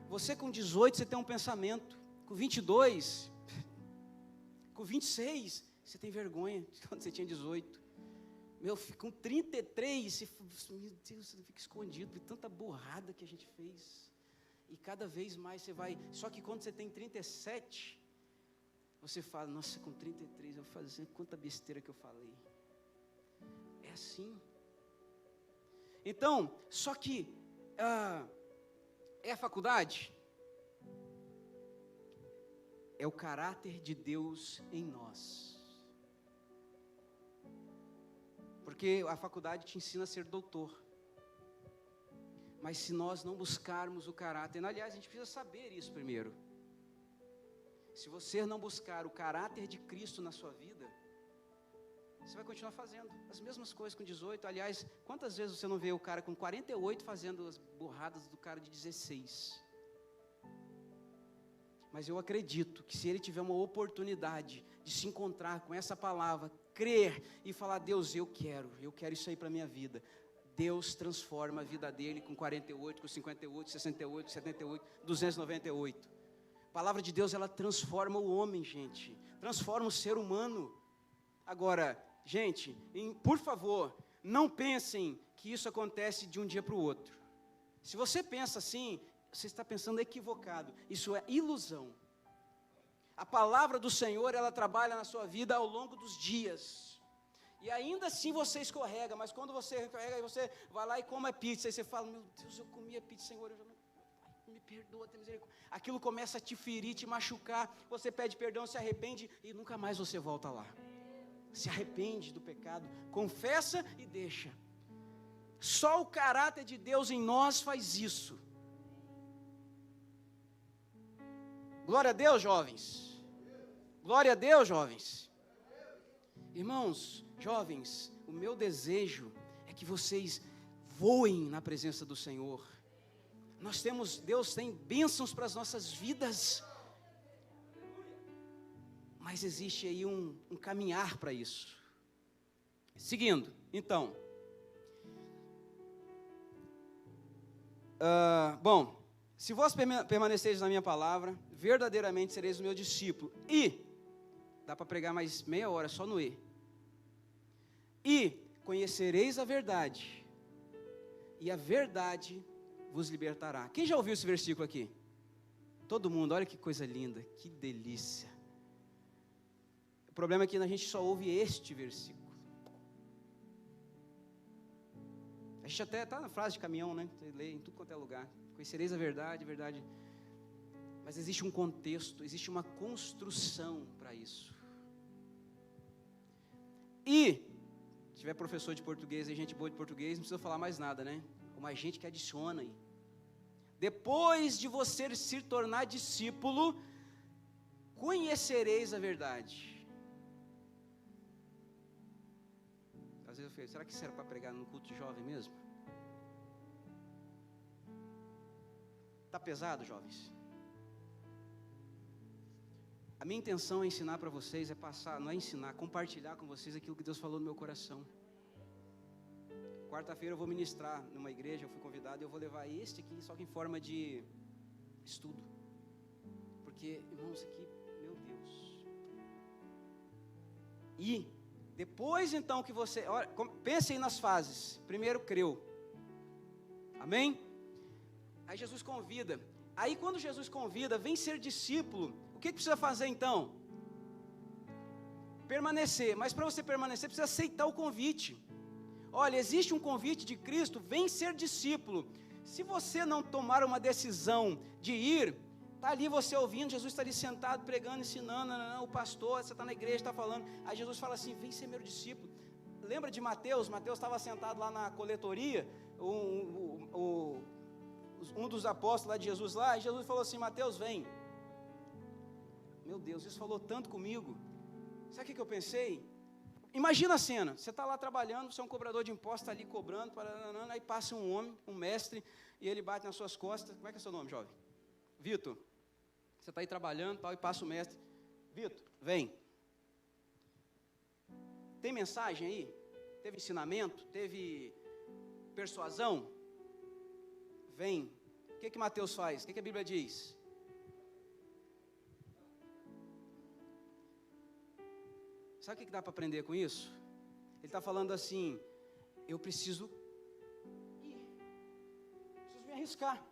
você com 18 você tem um pensamento, com 22, com 26 você tem vergonha de quando você tinha 18. Com 33, meu Deus, você fica escondido de tanta burrada que a gente fez. E cada vez mais você vai, só que quando você tem 37, você fala, nossa, com 33 eu vou fazer quanta besteira que eu falei. É assim. Então, só que é a faculdade? É o caráter de Deus em nós. Porque a faculdade te ensina a ser doutor. Mas se nós não buscarmos o caráter, aliás, a gente precisa saber isso primeiro. Se você não buscar o caráter de Cristo na sua vida, você vai continuar fazendo as mesmas coisas com 18. Aliás, quantas vezes você não vê o cara com 48 fazendo as burradas do cara de 16? Mas eu acredito que se ele tiver uma oportunidade de se encontrar com essa palavra, crer e falar, Deus, eu quero isso aí para a minha vida. Deus transforma a vida dele com 48, com 58, 68, 78, 298. A palavra de Deus, ela transforma o homem, gente. Transforma o ser humano. Agora, gente, por favor, não pensem que isso acontece de um dia para o outro. Se você pensa assim, você está pensando equivocado. Isso é ilusão. A palavra do Senhor, ela trabalha na sua vida ao longo dos dias. E ainda assim você escorrega, mas quando você escorrega, aí você vai lá e come a pizza, aí você fala, meu Deus, eu comi a pizza, Senhor, eu já não... me perdoa, tem misericórdia. Aquilo começa a te ferir, te machucar, você pede perdão, se arrepende e nunca mais você volta lá. Se arrepende do pecado, confessa e deixa. Só o caráter de Deus em nós faz isso. Glória a Deus, jovens. Glória a Deus, jovens. Irmãos, jovens, o meu desejo é que vocês voem na presença do Senhor. Deus tem bênçãos para as nossas vidas, mas existe aí um caminhar para isso. Seguindo, então, bom, se vós permaneceis na minha palavra, verdadeiramente sereis o meu discípulo, e, dá para pregar mais meia hora só no e conhecereis a verdade, e a verdade vos libertará. Quem já ouviu esse versículo aqui? Todo mundo, olha que coisa linda, que delícia. O problema é que a gente só ouve este versículo. A gente até está na frase de caminhão, né? Você lê em tudo quanto é lugar. Conhecereis a verdade, verdade. Mas existe um contexto, existe uma construção para isso. E, se tiver professor de português e gente boa de português, não precisa falar mais nada, né? Uma gente que adiciona aí. Depois de você se tornar discípulo, conhecereis a verdade. Às vezes eu falei, será que isso era para pregar no culto jovem mesmo? Está pesado, jovens? A minha intenção é ensinar para vocês, não é ensinar, compartilhar com vocês aquilo que Deus falou no meu coração. Quarta-feira eu vou ministrar numa igreja, eu fui convidado, e eu vou levar este aqui, só que em forma de estudo. Porque, irmãos, aqui, meu Deus. E, depois então que você, olha, pense aí nas fases. Primeiro, creu. Amém? Aí Jesus convida. Aí quando Jesus convida, vem ser discípulo, o que precisa fazer então? Permanecer. Mas para você permanecer, precisa aceitar o convite. Olha, existe um convite de Cristo, vem ser discípulo. Se você não tomar uma decisão de ir, está ali você ouvindo, Jesus está ali sentado, pregando, ensinando, o pastor, você está na igreja, está falando, aí Jesus fala assim, vem ser meu discípulo. Lembra de Mateus? Mateus estava sentado lá na coletoria, um dos apóstolos lá de Jesus lá, e Jesus falou assim, Mateus, vem. Meu Deus, isso falou tanto comigo. Sabe o que eu pensei? Imagina a cena, você está lá trabalhando, você é um cobrador de impostos, está ali cobrando, aí passa um homem, um mestre, e ele bate nas suas costas. Como é que é seu nome, jovem? Vitor. Você está aí trabalhando, tal, e passa o mestre. Vitor, vem. Tem mensagem aí? Teve ensinamento? Teve persuasão? Vem. O que Mateus faz? O que a Bíblia diz? Sabe o que dá para aprender com isso? Ele está falando assim, eu preciso ir, preciso me arriscar,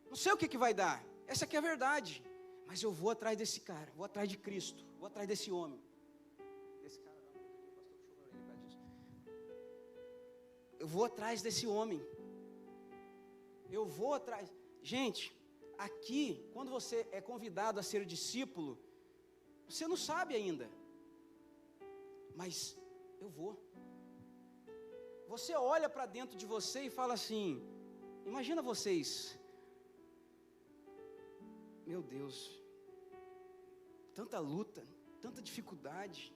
não sei o que vai dar, essa aqui é a verdade, mas eu vou atrás desse cara, vou atrás de Cristo, vou atrás desse homem, eu vou atrás desse homem, eu vou atrás, gente, aqui, quando você é convidado a ser discípulo, você não sabe ainda, mas eu vou. Você olha para dentro de você e fala assim, imagina vocês, meu Deus, tanta luta, tanta dificuldade,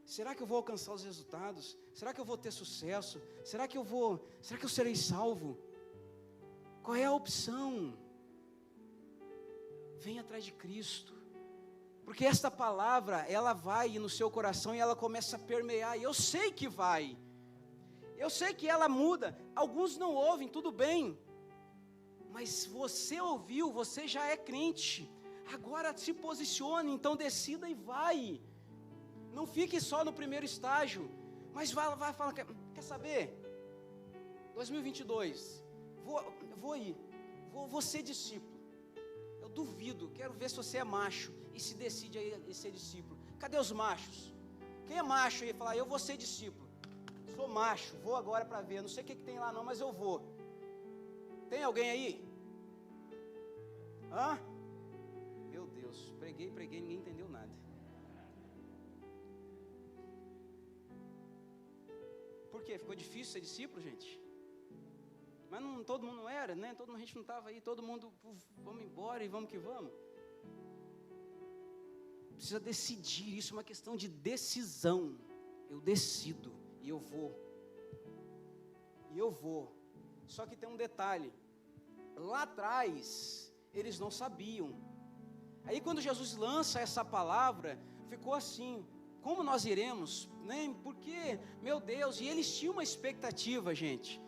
será que eu vou alcançar os resultados? Será que eu vou ter sucesso? Será que eu serei salvo? Qual é a opção? Vem atrás de Cristo. Porque esta palavra, ela vai no seu coração e ela começa a permear, e eu sei que vai, eu sei que ela muda, alguns não ouvem, tudo bem, mas você ouviu, você já é crente, agora se posicione, então decida e vai, não fique só no primeiro estágio, mas vai falar, quer saber, 2022, vou ser discípulo, eu duvido, quero ver se você é macho, e se decide a ser discípulo. Cadê os machos? Quem é macho aí falar, eu vou ser discípulo. Sou macho, vou agora para ver. Não sei o que tem lá não, mas eu vou. Tem alguém aí? Hã? Meu Deus, preguei, ninguém entendeu nada. Por quê? Ficou difícil ser discípulo, gente? Mas não, todo mundo não era, né? A gente não estava aí, todo mundo, vamos embora e vamos que vamos. Precisa decidir, isso é uma questão de decisão. Eu decido e eu vou. E eu vou. Só que tem um detalhe. Lá atrás, eles não sabiam. Aí quando Jesus lança essa palavra, ficou assim, como nós iremos? Né? Porque, meu Deus, e eles tinham uma expectativa, gente.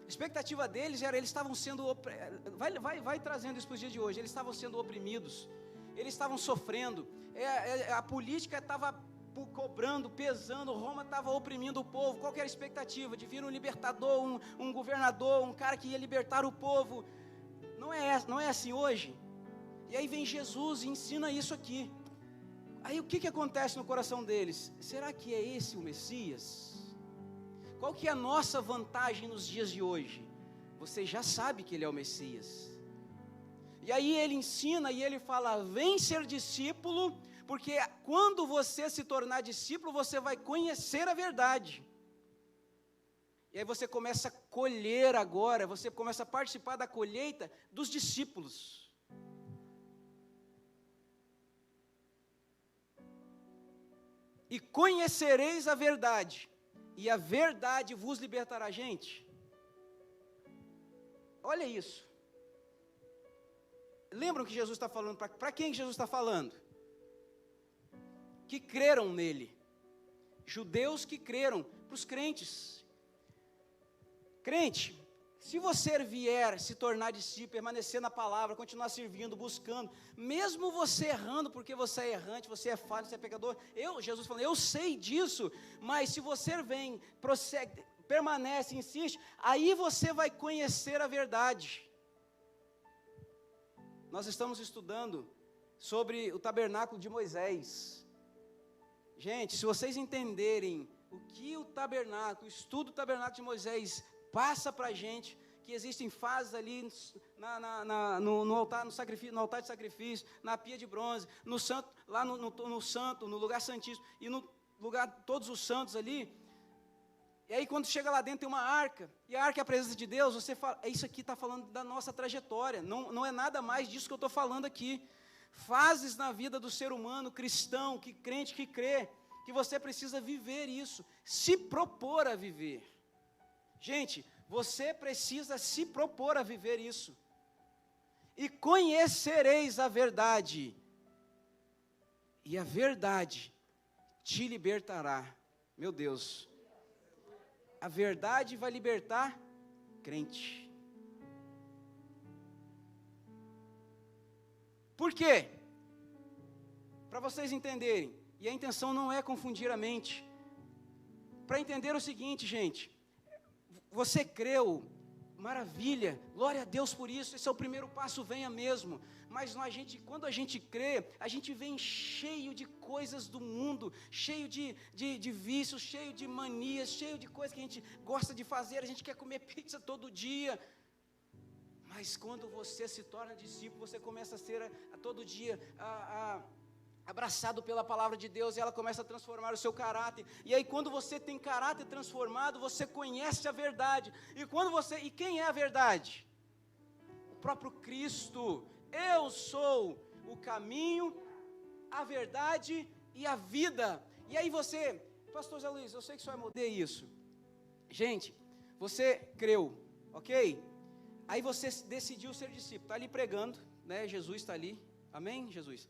A expectativa deles era, eles estavam sendo, vai trazendo isso para os dias de hoje, eles estavam sendo oprimidos, eles estavam sofrendo, a política estava cobrando, pesando, Roma estava oprimindo o povo. Qual que era a expectativa? De vir um libertador, um governador, um cara que ia libertar o povo. Não é assim hoje? E aí vem Jesus e ensina isso aqui. Aí o que acontece no coração deles? Será que é esse o Messias? Qual que é a nossa vantagem nos dias de hoje? Você já sabe que ele é o Messias. E aí ele ensina e ele fala, vem ser discípulo, porque quando você se tornar discípulo, você vai conhecer a verdade. E aí você começa a colher agora, você começa a participar da colheita dos discípulos. E conhecereis a verdade, e a verdade vos libertará. Gente, olha isso. Lembram que Jesus está falando, para quem Jesus está falando? Que creram nele. Judeus que creram, para os crentes. Crente, se você vier se tornar discípulo, permanecer na palavra, continuar servindo, buscando, mesmo você errando, porque você é errante, você é falho, você é pecador, Jesus falando, eu sei disso, mas se você vem, prossegue, permanece, insiste, aí você vai conhecer a verdade. Nós estamos estudando sobre o tabernáculo de Moisés. Gente, se vocês entenderem o que o tabernáculo, o estudo do tabernáculo de Moisés passa para a gente, que existem fases ali no altar, no altar de sacrifício, na pia de bronze, no santo, lá no santo, no lugar santíssimo, e no lugar todos os santos ali. E aí quando chega lá dentro tem uma arca, e a arca é a presença de Deus, você fala, isso aqui está falando da nossa trajetória, não é nada mais disso que eu estou falando aqui. Fases na vida do ser humano, cristão, que crente, que crê, que você precisa viver isso, se propor a viver. Gente, você precisa se propor a viver isso. E conhecereis a verdade, e a verdade te libertará. Meu Deus, a verdade vai libertar crente. Por quê? Para vocês entenderem, e a intenção não é confundir a mente. Para entender o seguinte, gente, você creu, maravilha, glória a Deus por isso, esse é o primeiro passo, venha mesmo. Mas quando a gente crê, a gente vem cheio de coisas do mundo, cheio de vícios, cheio de manias, cheio de coisas que a gente gosta de fazer, a gente quer comer pizza todo dia. Mas quando você se torna discípulo, você começa a ser a todo dia abraçado pela palavra de Deus, e ela começa a transformar o seu caráter. E aí quando você tem caráter transformado, você conhece a verdade. E quem é a verdade? O próprio Cristo. Eu sou o caminho, a verdade e a vida. E aí você, pastor Zé Luiz, eu sei que o senhor vai mudar isso. Gente, você creu, ok? Aí você decidiu ser discípulo, está ali pregando, né? Jesus está ali, amém, Jesus?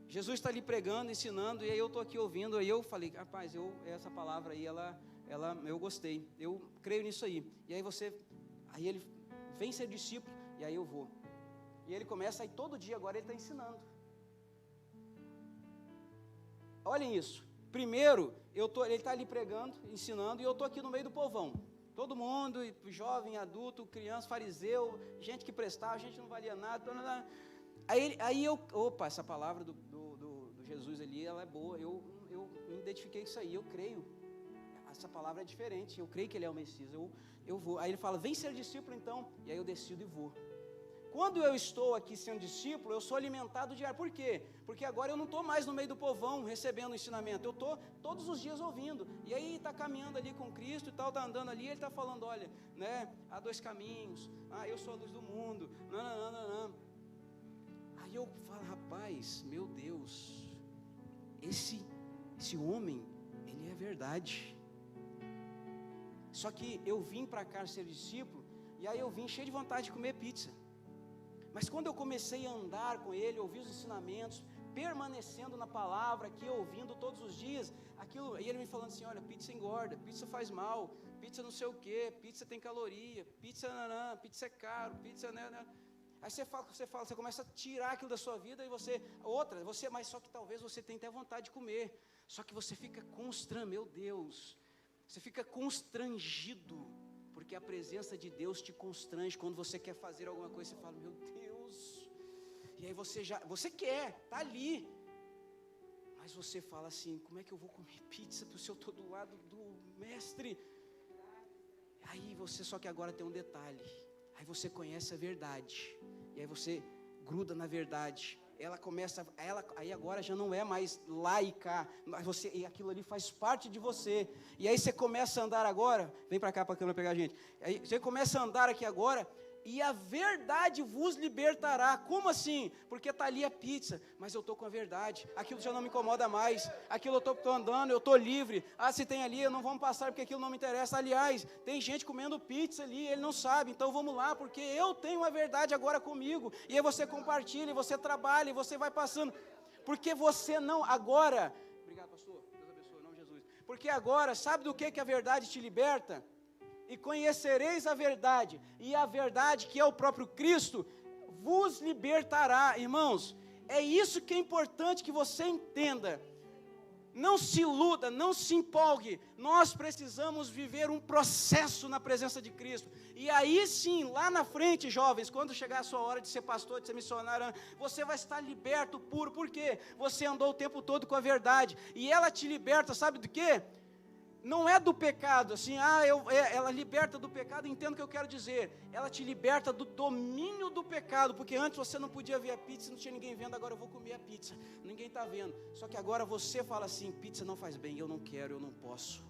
Jesus está ali pregando, ensinando, e aí eu estou aqui ouvindo, aí eu falei, rapaz, essa palavra aí, eu gostei, eu creio nisso aí. E aí ele vem ser discípulo, e aí eu vou. E ele começa, aí todo dia agora ele está ensinando. Olhem isso, primeiro, ele está ali pregando, ensinando, e eu estou aqui no meio do povão. Todo mundo, jovem, adulto, criança, fariseu, gente que prestava, gente que não valia nada. Aí essa palavra do Jesus ali, ela é boa, eu eu me identifiquei com isso aí, eu creio. Essa palavra é diferente, eu creio que ele é o Messias, eu vou. Aí ele fala, vem ser discípulo então, e aí eu decido e vou. Quando eu estou aqui sendo discípulo, eu sou alimentado diário. Por quê? Porque agora eu não estou mais no meio do povão recebendo ensinamento. Eu estou todos os dias ouvindo. E aí está caminhando ali com Cristo e tal, está andando ali, ele está falando, olha, né, há dois caminhos. Eu sou a luz do mundo. Não. Aí eu falo, rapaz, meu Deus, esse homem, ele é verdade. Só que eu vim para cá ser discípulo, e aí eu vim cheio de vontade de comer pizza. Mas quando eu comecei a andar com ele, ouvir os ensinamentos, permanecendo na palavra, aqui ouvindo todos os dias, aquilo, e ele me falando assim, olha, pizza engorda, pizza faz mal, pizza não sei o que, pizza tem caloria, pizza é caro, pizza... Aí você começa a tirar aquilo da sua vida, e mas só que talvez você tenha até vontade de comer, só que você fica meu Deus, você fica constrangido, porque a presença de Deus te constrange. Quando você quer fazer alguma coisa, você fala, meu Deus, e aí você quer, está ali, mas você fala assim, como é que eu vou comer pizza se eu estou do lado do mestre? Aí só que agora tem um detalhe, aí você conhece a verdade, e aí você gruda na verdade, aí agora já não é mais lá e cá, e aquilo ali faz parte de você, e aí você começa a andar agora, vem para cá para a câmera pegar a gente, aí você começa a andar aqui agora, e a verdade vos libertará. Como assim? Porque está ali a pizza, mas eu estou com a verdade, aquilo já não me incomoda mais, aquilo eu estou andando, eu estou livre, se tem ali, não vamos passar porque aquilo não me interessa. Aliás, tem gente comendo pizza ali, ele não sabe, então vamos lá, porque eu tenho a verdade agora comigo, e aí você compartilha, e você trabalha, e você vai passando, porque você não, agora, obrigado pastor, Deus abençoe, em nome de Jesus, porque agora, sabe do que a verdade te liberta? E conhecereis a verdade, e a verdade, que é o próprio Cristo, vos libertará. Irmãos, é isso que é importante que você entenda. Não se iluda, não se empolgue. Nós precisamos viver um processo na presença de Cristo. E aí sim, lá na frente, jovens, quando chegar a sua hora de ser pastor, de ser missionário, você vai estar liberto, puro. Por quê? Você andou o tempo todo com a verdade, e ela te liberta, sabe do quê? Não é do pecado, assim, ela liberta do pecado, entendo o que eu quero dizer, ela te liberta do domínio do pecado, porque antes você não podia ver a pizza, não tinha ninguém vendo, agora eu vou comer a pizza, ninguém está vendo, só que agora você fala assim, pizza não faz bem, eu não quero, eu não posso.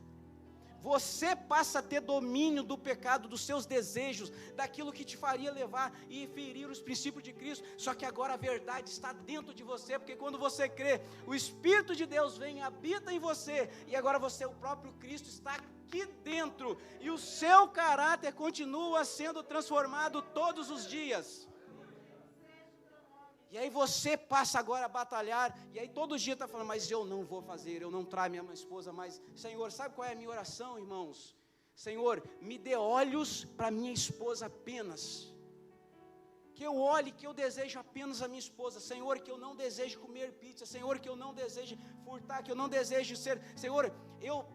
Você passa a ter domínio do pecado, dos seus desejos, daquilo que te faria levar e ferir os princípios de Cristo, só que agora a verdade está dentro de você, porque quando você crê, o Espírito de Deus vem e habita em você, e agora o próprio Cristo está aqui dentro, e o seu caráter continua sendo transformado todos os dias. E aí você passa agora a batalhar, e aí todo dia está falando, mas eu não vou fazer, eu não trago minha esposa mais. Senhor, sabe qual é a minha oração, irmãos? Senhor, me dê olhos para minha esposa apenas, que eu olhe, que eu desejo apenas a minha esposa. Senhor, que eu não desejo comer pizza. Senhor, que eu não desejo furtar, que eu não desejo ser... Senhor,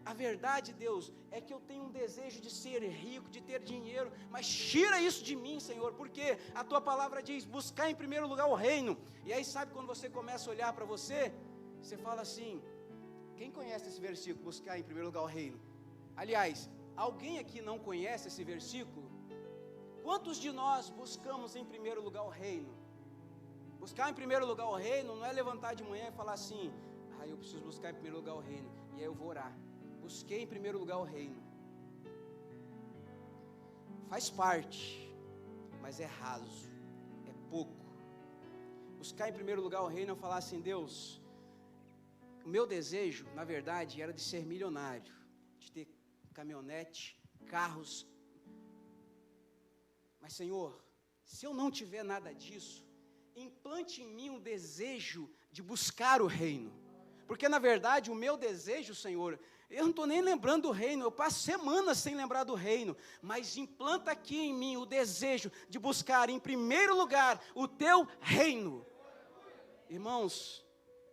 a verdade, Deus, é que eu tenho um desejo de ser rico, de ter dinheiro, mas tira isso de mim, Senhor, porque a Tua palavra diz, buscar em primeiro lugar o reino. E aí sabe quando você começa a olhar para você fala assim, quem conhece esse versículo, buscar em primeiro lugar o reino? Aliás, alguém aqui não conhece esse versículo? Quantos de nós buscamos em primeiro lugar o reino? Buscar em primeiro lugar o reino não é levantar de manhã e falar assim, eu preciso buscar em primeiro lugar o reino, e aí eu vou orar. Busquei em primeiro lugar o reino. Faz parte, mas é raso, é pouco. Buscar em primeiro lugar o reino é falar assim, Deus, o meu desejo, na verdade, era de ser milionário, de ter caminhonete, carros. Mas, Senhor, se eu não tiver nada disso, implante em mim um desejo de buscar o reino. Porque, na verdade, o meu desejo, Senhor, eu não estou nem lembrando do reino, eu passo semanas sem lembrar do reino, mas implanta aqui em mim o desejo de buscar, em primeiro lugar, o Teu reino. Irmãos,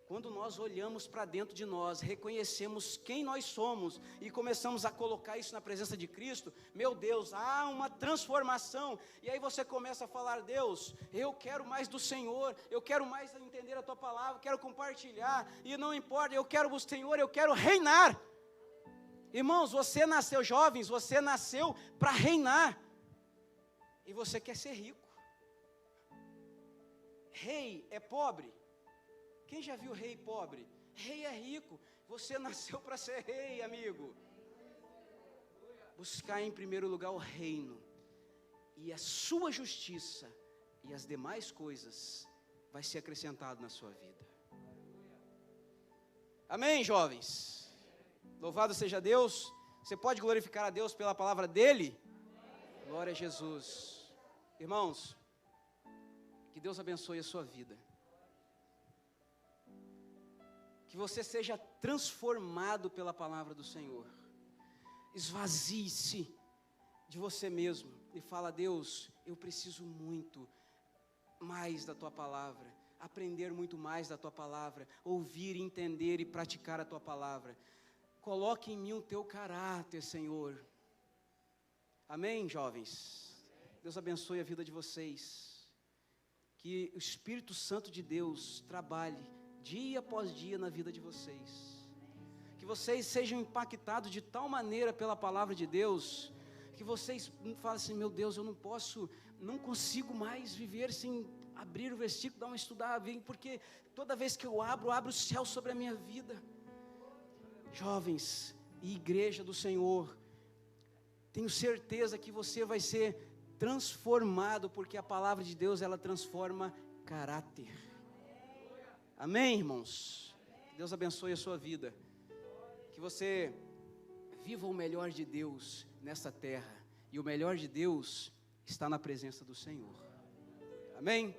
Quando nós olhamos para dentro de nós, reconhecemos quem nós somos e começamos a colocar isso na presença de Cristo, meu Deus, há uma transformação. E aí você começa a falar: Deus, eu quero mais do Senhor, eu quero mais entender a Tua palavra, quero compartilhar, e não importa, eu quero o Senhor, eu quero reinar. Irmãos, você nasceu, jovens, você nasceu para reinar, e você quer ser rico. Rei é pobre. Quem já viu rei pobre? Rei é rico. Você nasceu para ser rei, amigo. Buscar em primeiro lugar o reino e a sua justiça, e as demais coisas vai ser acrescentado na sua vida. Amém, jovens? Louvado seja Deus. Você pode glorificar a Deus pela palavra dele? Glória a Jesus. Irmãos, que Deus abençoe a sua vida. Que você seja transformado pela palavra do Senhor. Esvazie-se de você mesmo e fala: Deus, eu preciso muito mais da Tua palavra, aprender muito mais da Tua palavra, ouvir, entender e praticar a Tua palavra. Coloque em mim o Teu caráter, Senhor. Amém, jovens? Deus abençoe a vida de vocês. Que o Espírito Santo de Deus trabalhe dia após dia na vida de vocês. Que vocês sejam impactados de tal maneira pela palavra de Deus, que vocês falem assim: meu Deus, eu não consigo mais viver sem abrir o versículo, dar uma estudada, porque toda vez que eu abro o céu sobre a minha vida. Jovens e igreja do Senhor, tenho certeza que você vai ser transformado, porque a palavra de Deus, ela transforma caráter. Amém, irmãos? Que Deus abençoe a sua vida. Que você viva o melhor de Deus nessa terra. E o melhor de Deus está na presença do Senhor. Amém?